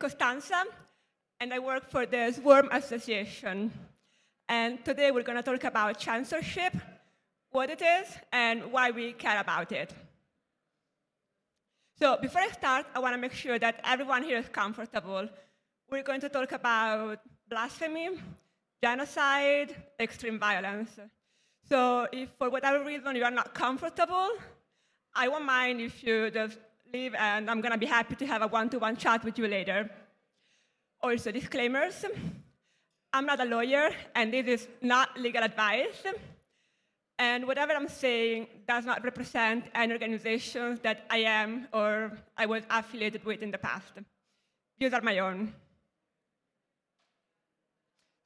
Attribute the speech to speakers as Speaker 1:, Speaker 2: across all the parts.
Speaker 1: Costanza, and I work for the Swarm Association. And today we're going to talk about censorship, what it is, and why we care about it. So before I start, I want to make sure that everyone here is comfortable. We're going to talk about blasphemy, genocide, extreme violence. So if for whatever reason you are not comfortable, I won't mind if you just leave, and I'm going to be happy to have a one-to-one chat with you later. Also, disclaimers. I'm not a lawyer, and this is not legal advice. And whatever I'm saying does not represent any organizations that I am or I was affiliated with in the past. Views are my own.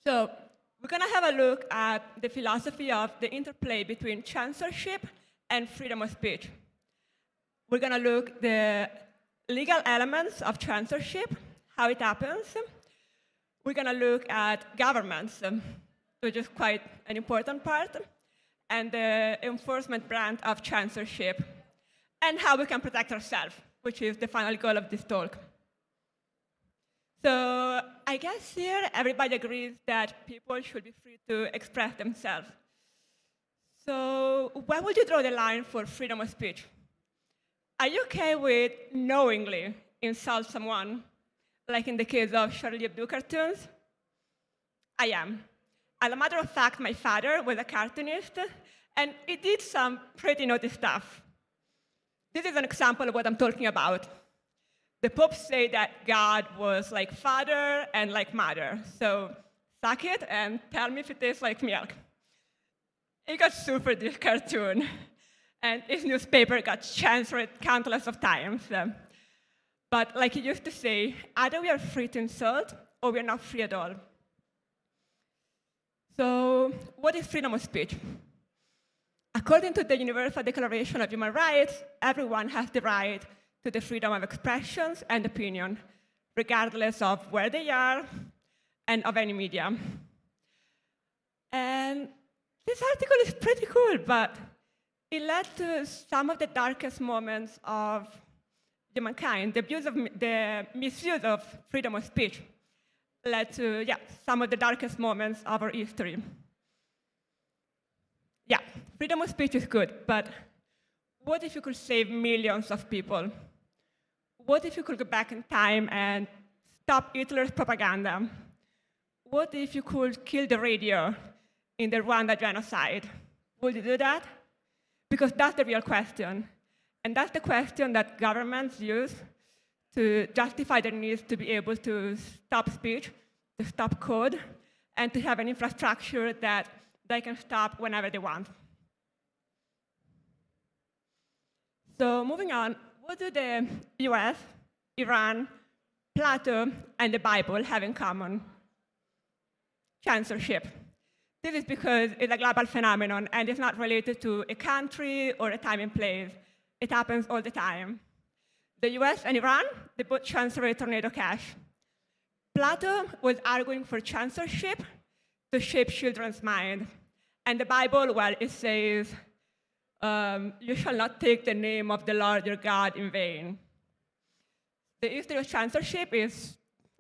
Speaker 1: So we're going to have a look at the philosophy of the interplay between censorship and freedom of speech. We're going to look at the legal elements of censorship, how it happens. We're going to look at governments, which is quite an important part, and the enforcement branch of censorship, and how we can protect ourselves, which is the final goal of this talk. So I guess here everybody agrees that people should be free to express themselves. So where would you draw the line for freedom of speech? Are you okay with knowingly insult someone, like in the case of Charlie Hebdo cartoons? I am. As a matter of fact, my father was a cartoonist, and he did some pretty naughty stuff. This is an example of what I'm talking about. The Pope said that God was like father and like mother, so suck it and tell me if it tastes like milk. He got sued for this cartoon, and his newspaper got censored countless of times. But like he used to say, either we are free to insult or we are not free at all. So what is freedom of speech? According to the Universal Declaration of Human Rights, everyone has the right to the freedom of expressions and opinion, regardless of where they are and of any media. And this article is pretty cool, but it led to some of the darkest moments of humankind. The misuse of freedom of speech led to some of the darkest moments of our history. Yeah, freedom of speech is good, but what if you could save millions of people? What if you could go back in time and stop Hitler's propaganda? What if you could kill the radio in the Rwanda genocide? Would you do that? Because that's the real question. And that's the question that governments use to justify their needs to be able to stop speech, to stop code, and to have an infrastructure that they can stop whenever they want. So moving on, what do the US, Iran, Plato, and the Bible have in common? Censorship. This is because it's a global phenomenon, and it's not related to a country or a time and place. It happens all the time. The US and Iran, they both censor tornado cash. Plato was arguing for censorship to shape children's mind. And the Bible, well, it says, you shall not take the name of the Lord your God in vain. The history of censorship is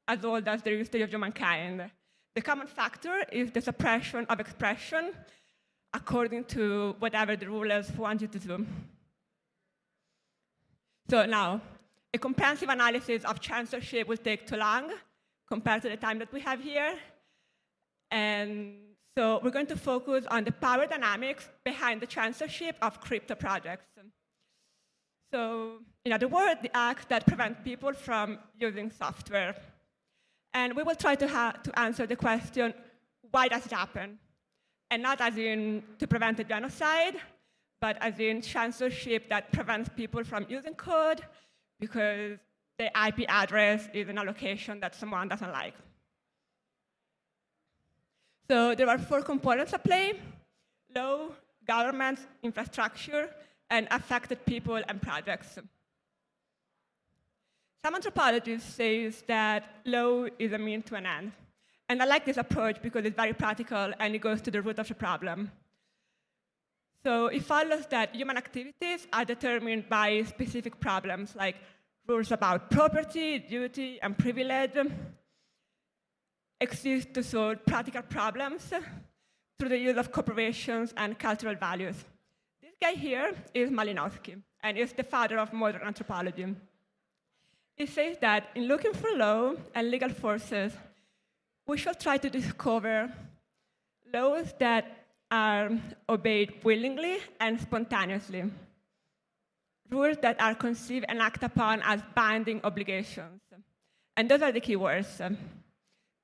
Speaker 1: as old as the history of humankind. The common factor is the suppression of expression according to whatever the rulers want you to do. So now, a comprehensive analysis of censorship will take too long compared to the time that we have here. And so we're going to focus on the power dynamics behind the censorship of crypto projects. So in other words, the acts that prevent people from using software. And we will try to answer the question, why does it happen? And not as in to prevent a genocide, but as in censorship that prevents people from using code because the IP address is in a location that someone doesn't like. So there are 4 components at play: law, government, infrastructure, and affected people and projects. Some anthropologists say that law is a means to an end. And I like this approach because it's very practical and it goes to the root of the problem. So it follows that human activities are determined by specific problems like rules about property, duty, and privilege exist to solve practical problems through the use of corporations and cultural values. This guy here is Malinowski, and is the father of modern anthropology. He says that in looking for law and legal forces, we should try to discover laws that are obeyed willingly and spontaneously, rules that are conceived and acted upon as binding obligations. And those are the key words.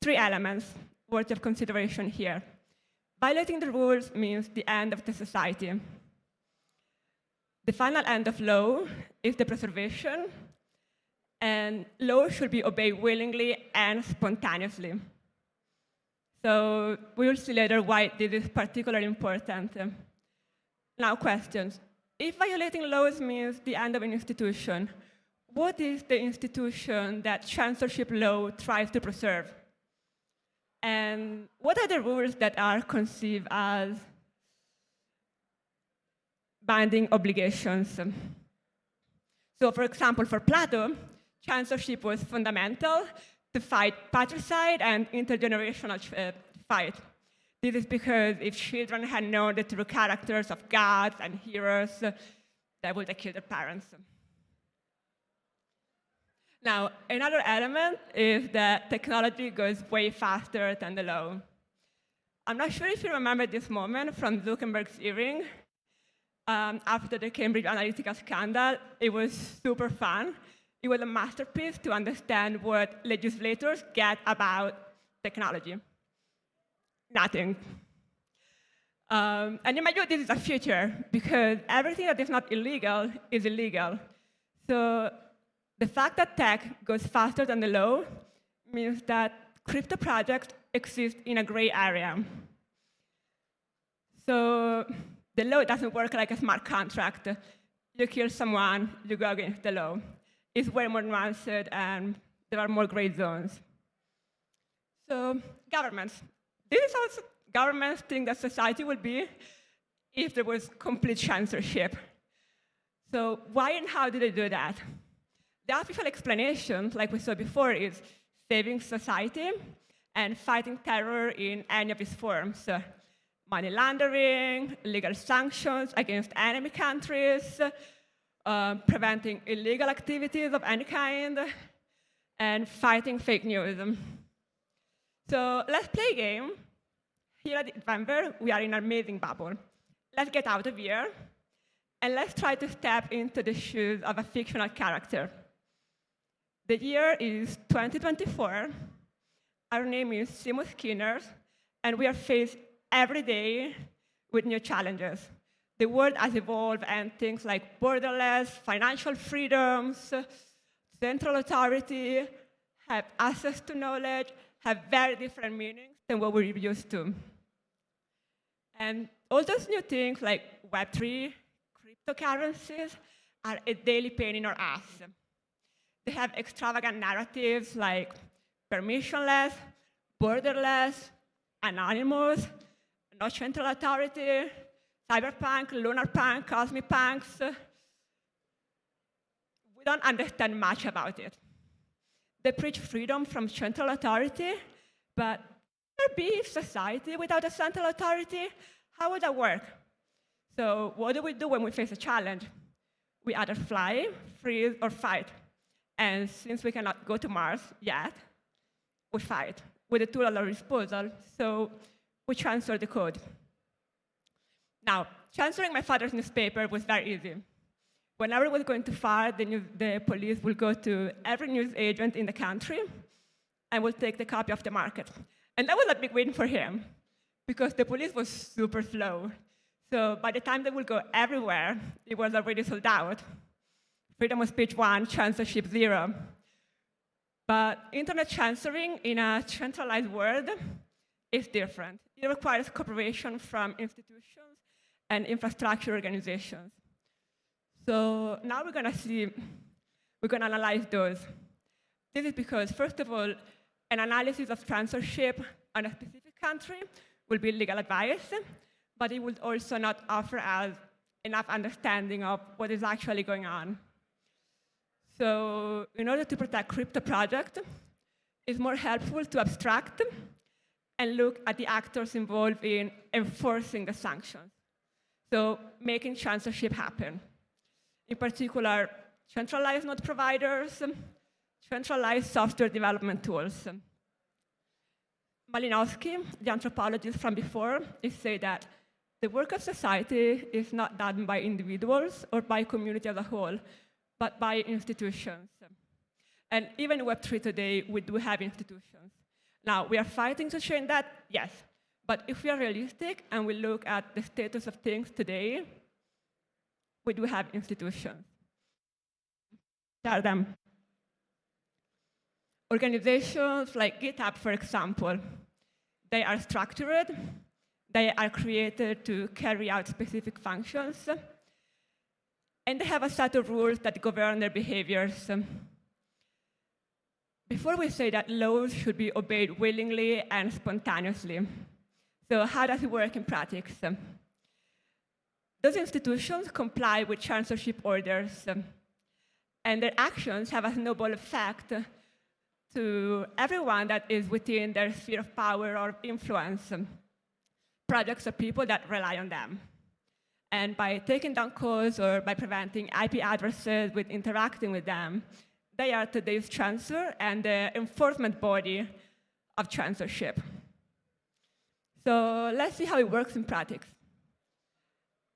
Speaker 1: 3 elements worthy of consideration here. Violating the rules means the end of the society. The final end of law is the preservation, and law should be obeyed willingly and spontaneously. So we will see later why this is particularly important. Now, questions. If violating laws means the end of an institution, what is the institution that censorship law tries to preserve? And what are the rules that are conceived as binding obligations? So, for example, for Plato, censorship was fundamental to fight patricide and intergenerational fight. This is because if children had known the true characters of gods and heroes, they would have killed their parents. Now, another element is that technology goes way faster than the law. I'm not sure if you remember this moment from Zuckerberg's hearing. After the Cambridge Analytica scandal, it was super fun. It was a masterpiece to understand what legislators get about technology. Nothing. And in my view, this is a future, because everything that is not illegal is illegal. So the fact that tech goes faster than the law means that crypto projects exist in a gray area. So the law doesn't work like a smart contract. You kill someone, you go against the law. It's way more nuanced, and there are more gray zones. So governments. This is how governments think that society would be if there was complete censorship. So why and how do they do that? The official explanation, like we saw before, is saving society and fighting terror in any of its forms. Money laundering, legal sanctions against enemy countries, preventing illegal activities of any kind, and fighting fake news. So let's play a game. Here at Denver, we are in an amazing bubble. Let's get out of here, and let's try to step into the shoes of a fictional character. The year is 2024. Our name is Simo Skinner, and we are faced every day with new challenges. The world has evolved, and things like borderless, financial freedoms, central authority, have access to knowledge, have very different meanings than what we're used to. And all those new things like Web3, cryptocurrencies, are a daily pain in our ass. They have extravagant narratives like permissionless, borderless, anonymous, no central authority, cyberpunk, lunar punk, cosmic punks. We don't understand much about it. They preach freedom from central authority, but there be society without a central authority? How would that work? So what do we do when we face a challenge? We either fly, freeze, or fight. And since we cannot go to Mars yet, we fight with a tool at our disposal. So we censor the code. Now, censoring my father's newspaper was very easy. Whenever I was going to fire, the police will go to every news agent in the country and will take the copy off the market. And that was a big win for him, because the police was super slow. So by the time they would go everywhere, it was already sold out. Freedom of speech 1, censorship 0. But internet censoring in a centralized world is different. It requires cooperation from institutions and infrastructure organizations. So now we're going to analyze those. This is because, first of all, an analysis of censorship on a specific country will be legal advice, but it would also not offer us enough understanding of what is actually going on. So in order to protect crypto projects, it's more helpful to abstract and look at the actors involved in enforcing the sanctions. So making censorship happen. In particular, centralized node providers, centralized software development tools. Malinowski, the anthropologist from before, is saying that the work of society is not done by individuals or by community as a whole, but by institutions. And even in Web3 today, we do have institutions. Now, we are fighting to change that, yes. But if we are realistic and we look at the status of things today, we do have institutions. There are them. Organizations like Github, for example, they are structured, they are created to carry out specific functions, and they have a set of rules that govern their behaviors. Before we say that laws should be obeyed willingly and spontaneously, so how does it work in practice? Those institutions comply with censorship orders, and their actions have a snowball effect to everyone that is within their sphere of power or influence, projects or people that rely on them. And by taking down codes or by preventing IP addresses with interacting with them, they are today's censor and the enforcement body of censorship. So let's see how it works in practice.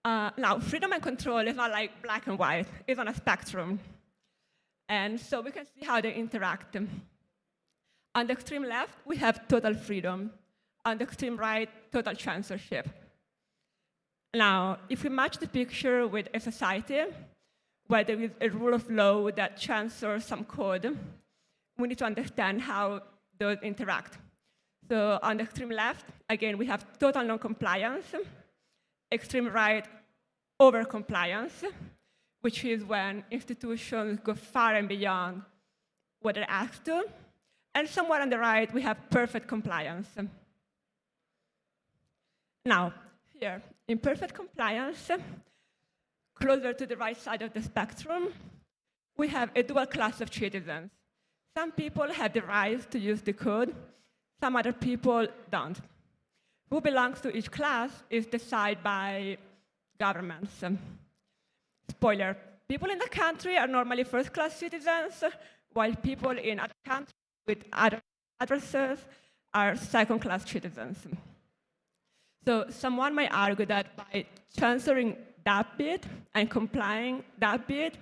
Speaker 1: Now, freedom and control is not like black and white. It's on a spectrum. And so we can see how they interact. On the extreme left, we have total freedom. On the extreme right, total censorship. Now, if we match the picture with a society where there is a rule of law that censors some code, we need to understand how those interact. So on the extreme left, again, we have total non-compliance. Extreme right, over-compliance, which is when institutions go far and beyond what they're asked to. And somewhere on the right, we have perfect compliance. Now, here, in perfect compliance, closer to the right side of the spectrum, we have a dual class of citizens. Some people have the right to use the code, some other people don't. Who belongs to each class is decided by governments. Spoiler, people in the country are normally first-class citizens, while people in other countries with other addresses are second-class citizens. So someone might argue that by censoring that bit and complying that bit,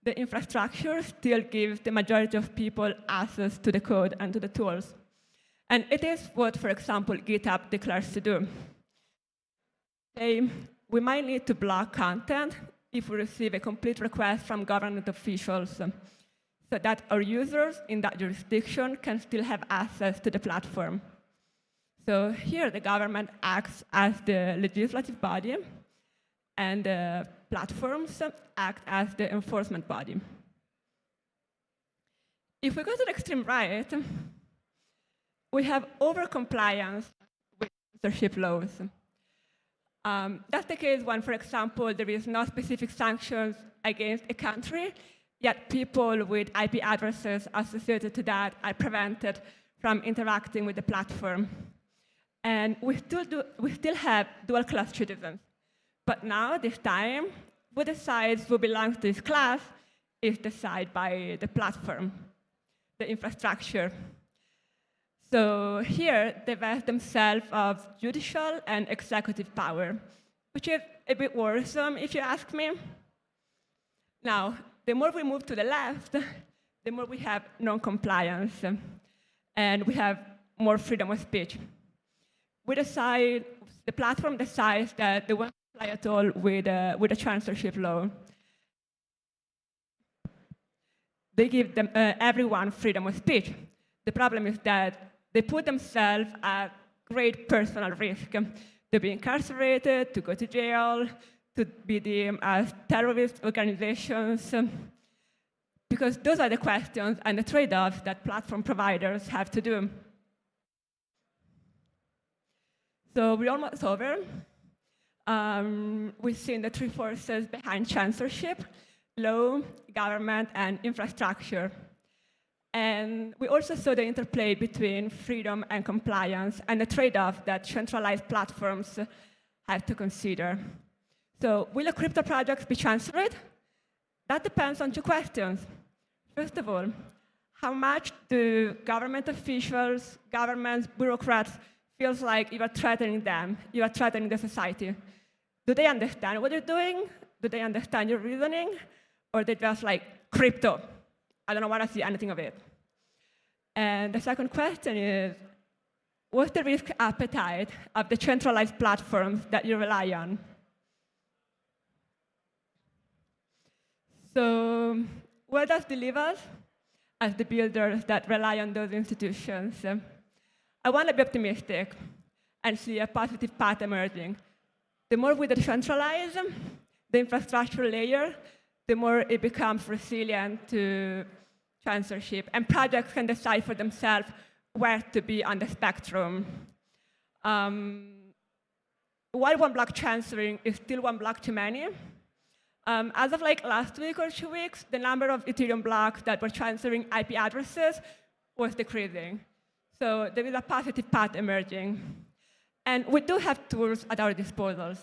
Speaker 1: the infrastructure still gives the majority of people access to the code and to the tools. And it is what, for example, GitHub declares to do. We might need to block content if we receive a complete request from government officials, so that our users in that jurisdiction can still have access to the platform. So here, the government acts as the legislative body, and the platforms act as the enforcement body. If we go to the extreme right, we have over-compliance with censorship laws. That's the case when, for example, there is no specific sanctions against a country, yet people with IP addresses associated to that are prevented from interacting with the platform. And we still have dual-class citizens. But now, this time, who decides who belongs to this class is decided by the platform, the infrastructure. So here, they vest themselves of judicial and executive power, which is a bit worrisome, if you ask me. Now, the more we move to the left, the more we have non-compliance, and we have more freedom of speech. The platform decides that they won't comply at all with the censorship law. They give them, everyone freedom of speech. The problem is that they put themselves at great personal risk to be incarcerated, to go to jail, to be deemed as terrorist organizations, because those are the questions and the trade-offs that platform providers have to do. So we're almost over. We've seen the three forces behind censorship. law, government, and infrastructure. And we also saw the interplay between freedom and compliance and the trade-off that centralized platforms have to consider. So will a crypto project be censored? That depends on two questions. First of all, how much do government officials, governments, bureaucrats feels like you are threatening them, you are threatening the society? Do they understand what you're doing? Do they understand your reasoning? Or they just like, crypto, I don't want to see anything of it. And the second question is, what's the risk appetite of the centralized platforms that you rely on? So where does this leave us as the builders that rely on those institutions? I want to be optimistic and see a positive path emerging. The more we decentralize the infrastructure layer, the more it becomes resilient to censorship, and projects can decide for themselves where to be on the spectrum. While one block censoring is still one block too many, as of like last week or 2 weeks, the number of Ethereum blocks that were censoring IP addresses was decreasing. So there is a positive path emerging. And we do have tools at our disposal.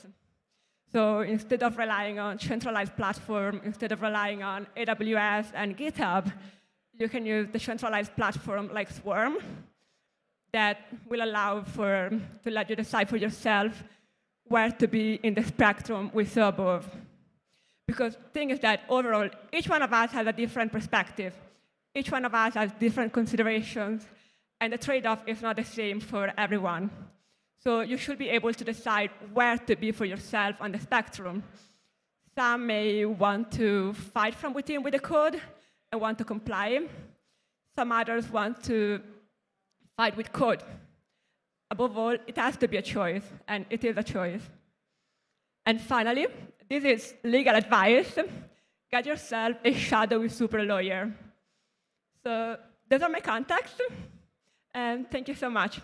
Speaker 1: So instead of relying on centralized platform, instead of relying on AWS and GitHub, you can use the centralized platform like Swarm that will allow to let you decide for yourself where to be in the spectrum we saw above. Because the thing is that overall, each one of us has a different perspective. Each one of us has different considerations, and the trade-off is not the same for everyone. So you should be able to decide where to be for yourself on the spectrum. Some may want to fight from within with the code and want to comply. Some others want to fight with code. Above all, it has to be a choice, and it is a choice. And finally, this is legal advice. Get yourself a shadowy super lawyer. So those are my contacts, and thank you so much.